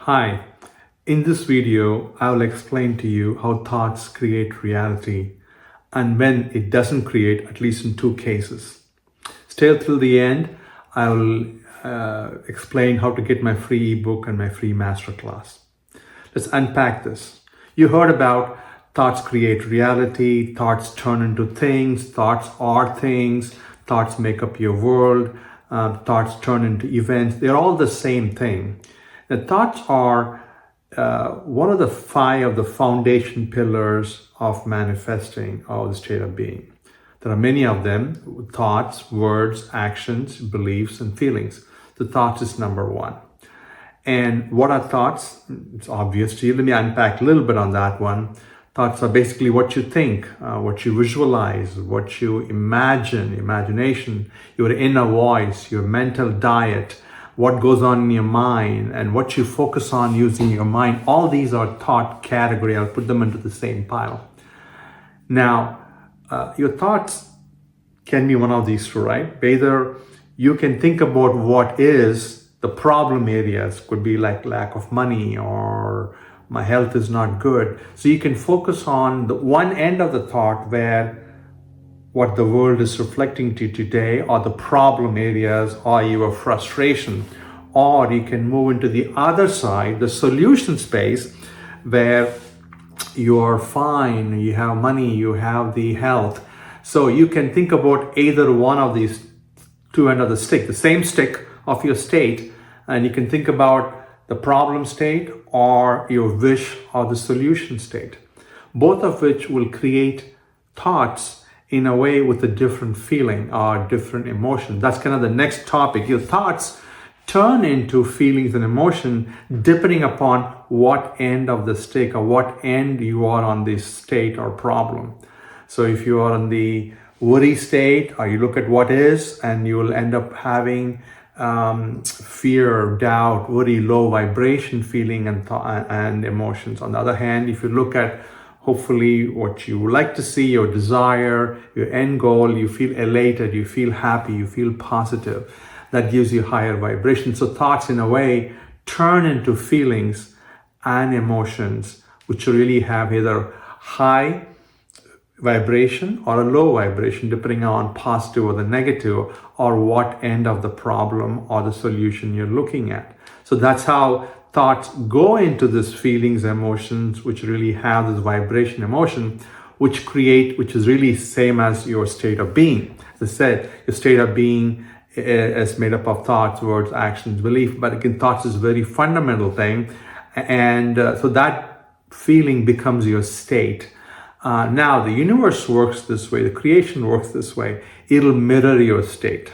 Hi, in this video, I will explain to you how thoughts create reality and when it doesn't create, at least in two cases. Stay till the end. I will explain how to get my free ebook and my free masterclass. Let's unpack this. You heard about thoughts create reality, thoughts turn into things, thoughts are things, thoughts make up your world, thoughts turn into events. They're all the same thing. The thoughts are one of the five of the foundation pillars of manifesting or the state of being. There are many of them: thoughts, words, actions, beliefs, and feelings. The thoughts is number one. And what are thoughts? It's obvious to you. Let me unpack a little bit on that one. Thoughts are basically what you think, what you visualize, what you imagine, imagination, your inner voice, your mental diet, what goes on in your mind, and what you focus on using your mind. All these are thought category. I'll put them into the same pile. Now, your thoughts can be one of these two, right? Either you can think about what is the problem areas, could be like lack of money or my health is not good. So you can focus on the one end of the thought where what the world is reflecting to you today, or the problem areas, or your frustration. Or you can move into the other side, the solution space, where you're fine, you have money, you have the health. So you can think about either one of these two ends of the stick, the same stick of your state, and you can think about the problem state or your wish or the solution state, both of which will create thoughts in a way with a different feeling or different emotion. That's kind of the next topic. Your thoughts turn into feelings and emotion depending upon what end of the stick or what end you are on this state or problem. So if you are on the worry state, or you look at what is, and you will end up having fear, doubt, worry, low vibration feeling and emotions. On the other hand, if you look at hopefully what you would like to see, your desire, your end goal, you feel elated, you feel happy, you feel positive. That gives you higher vibration. So thoughts in a way turn into feelings and emotions, which really have either high vibration or a low vibration, depending on positive or the negative, or what end of the problem or the solution you're looking at. So that's how thoughts go into this feelings, emotions, which really have this vibration emotion, which is really same as your state of being. As I said, your state of being is made up of thoughts, words, actions, belief, but again, thoughts is a very fundamental thing. And so that feeling becomes your state. Now, the universe works this way, the creation works this way. It'll mirror your state.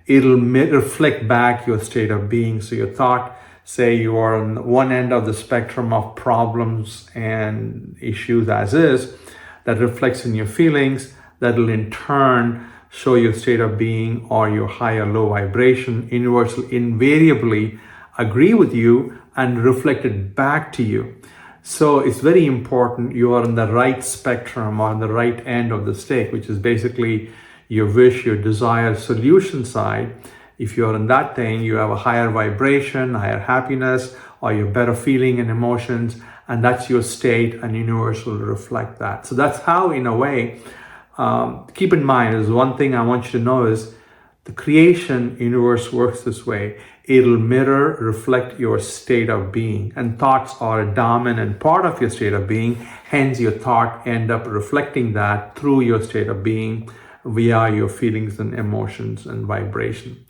It'll reflect back your state of being. So your thought, say you are on one end of the spectrum of problems and issues as is, that reflects in your feelings, that will in turn show your state of being or your high or low vibration. Universe will invariably agree with you and reflect it back to you. So it's very important you are on the right spectrum or on the right end of the stick, which is basically your wish, your desire, solution side. If you're in that thing, you have a higher vibration, higher happiness, or your better feeling and emotions, and that's your state, and universe will reflect that. So that's how, in a way, keep in mind, there's one thing I want you to know is the creation universe works this way. It'll mirror, reflect your state of being, and thoughts are a dominant part of your state of being. Hence, your thought end up reflecting that through your state of being via your feelings and emotions and vibration.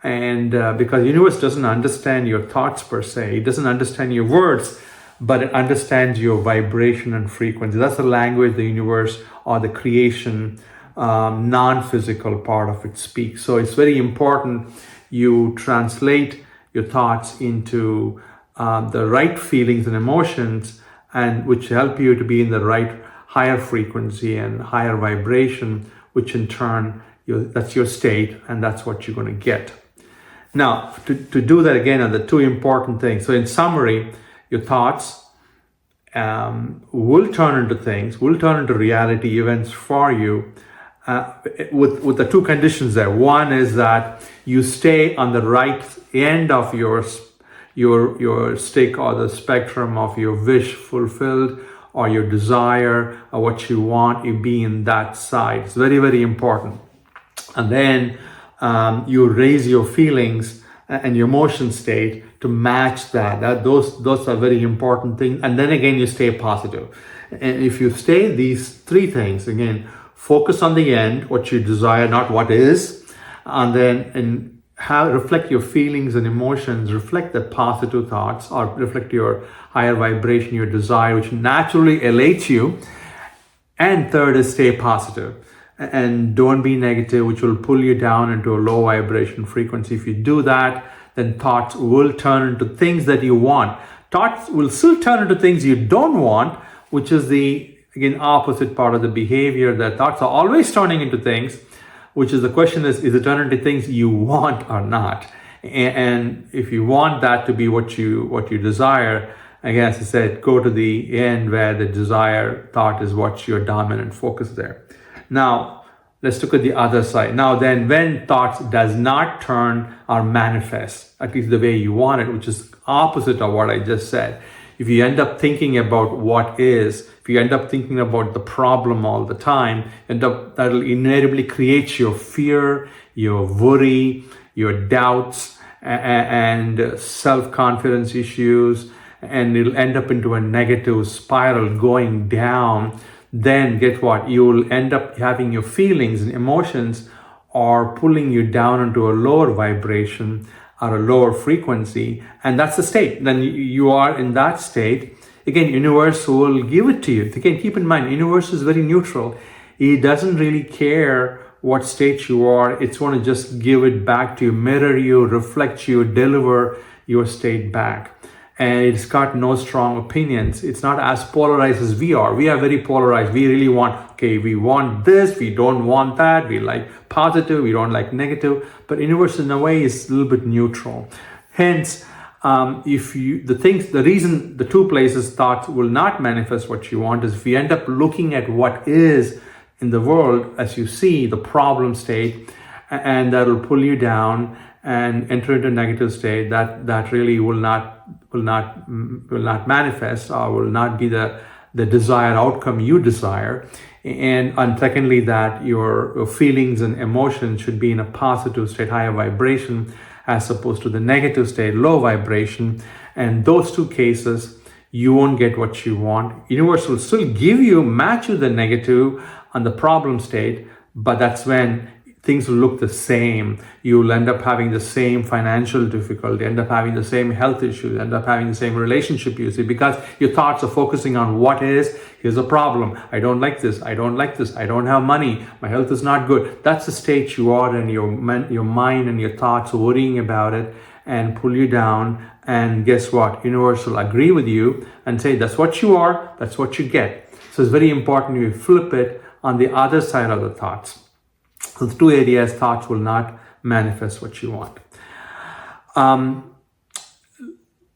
And because universe doesn't understand your thoughts per se, it doesn't understand your words, but it understands your vibration and frequency. That's the language the universe or the creation non-physical part of it speaks. So it's very important you translate your thoughts into the right feelings and emotions, and which help you to be in the right higher frequency and higher vibration, which in turn, that's your state, and that's what you're going to get. Now, to do that again are the two important things. So in summary, your thoughts will turn into things, will turn into reality events for you, with the two conditions there. One is that you stay on the right end of your your stick or the spectrum of your wish fulfilled, or your desire or what you want, you be in that side. It's very, very important. And then you raise your feelings and your emotion state to match that. Those are very important things. And then again, you stay positive. And if you stay these three things, again, focus on the end, what you desire, not what is, and then reflect your feelings and emotions, reflect the positive thoughts, or reflect your higher vibration, your desire, which naturally elates you. And third is stay positive and don't be negative, which will pull you down into a low vibration frequency. If you do that, then thoughts will turn into things that you want. Thoughts will still turn into things you don't want, which is the, again, opposite part of the behavior, that thoughts are always turning into things, which is the question is it turning into things you want or not? And if you want that to be what you desire, again, as I said, go to the end where the desire thought is what's your dominant focus there. Now, let's look at the other side. Now then, when thoughts does not turn or manifest, at least the way you want it, which is opposite of what I just said. If you end up thinking about what is, if you end up thinking about the problem all the time, that'll inevitably create your fear, your worry, your doubts, and self-confidence issues, and it'll end up into a negative spiral going down. Then guess what? You'll end up having your feelings and emotions are pulling you down into a lower vibration or a lower frequency, and that's the state. Then you are in that state. Again, universe will give it to you. Again, keep in mind, universe is very neutral. It doesn't really care what state you are. It's going to just give it back to you, mirror you, reflect you, deliver your state back. And it's got no strong opinions. It's not as polarized as we are. We are very polarized. We really want, okay, we want this, we don't want that. We like positive, we don't like negative. But universe in a way is a little bit neutral. Hence, the two places thoughts will not manifest what you want is if you end up looking at what is in the world as you see the problem state, and that will pull you down and enter into a negative state, that really will not manifest, or will not be the desired outcome you desire. And secondly, that your feelings and emotions should be in a positive state, higher vibration, as opposed to the negative state, low vibration. And those two cases, you won't get what you want. Universe will still match you the negative and the problem state, but that's when things will look the same. You'll end up having the same financial difficulty, end up having the same health issues, end up having the same relationship issues, because your thoughts are focusing on what is. Here's a problem. I don't like this. I don't like this. I don't have money. My health is not good. That's the state you are in. Your mind and your thoughts are worrying about it and pull you down. And guess what? Universe will agree with you and say, that's what you are. That's what you get. So it's very important you flip it on the other side of the thoughts. So the two areas, thoughts will not manifest what you want.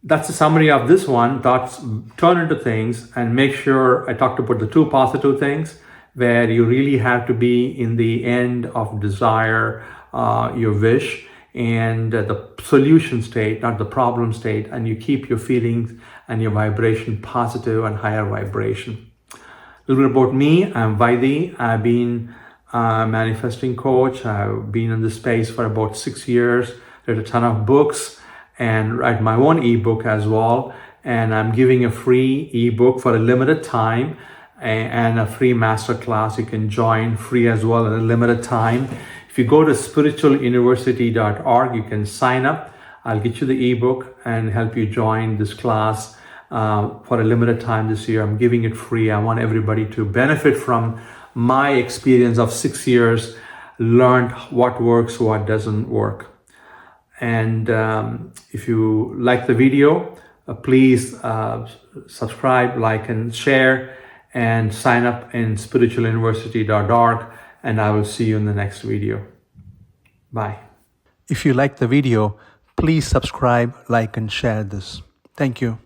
That's a summary of this one. Thoughts turn into things, and make sure I talked about the two positive things where you really have to be in the end of desire, your wish, and the solution state, not the problem state, and you keep your feelings and your vibration positive and higher vibration. A little bit about me. I'm Vaidhi. I've been manifesting coach. I've been in this space for about 6 years. Read a ton of books and write my own ebook as well. And I'm giving a free ebook for a limited time and a free masterclass you can join free as well in a limited time. If you go to spiritualuniversity.org, you can sign up. I'll get you the ebook and help you join this class for a limited time this year. I'm giving it free. I want everybody to benefit from my experience of 6 years, learned what works, what doesn't work. And if you like the video, please subscribe, like, and share, and sign up in spiritualuniversity.org, and I will see you in the next video. Bye. If you like the video, please subscribe, like, and share this. Thank you.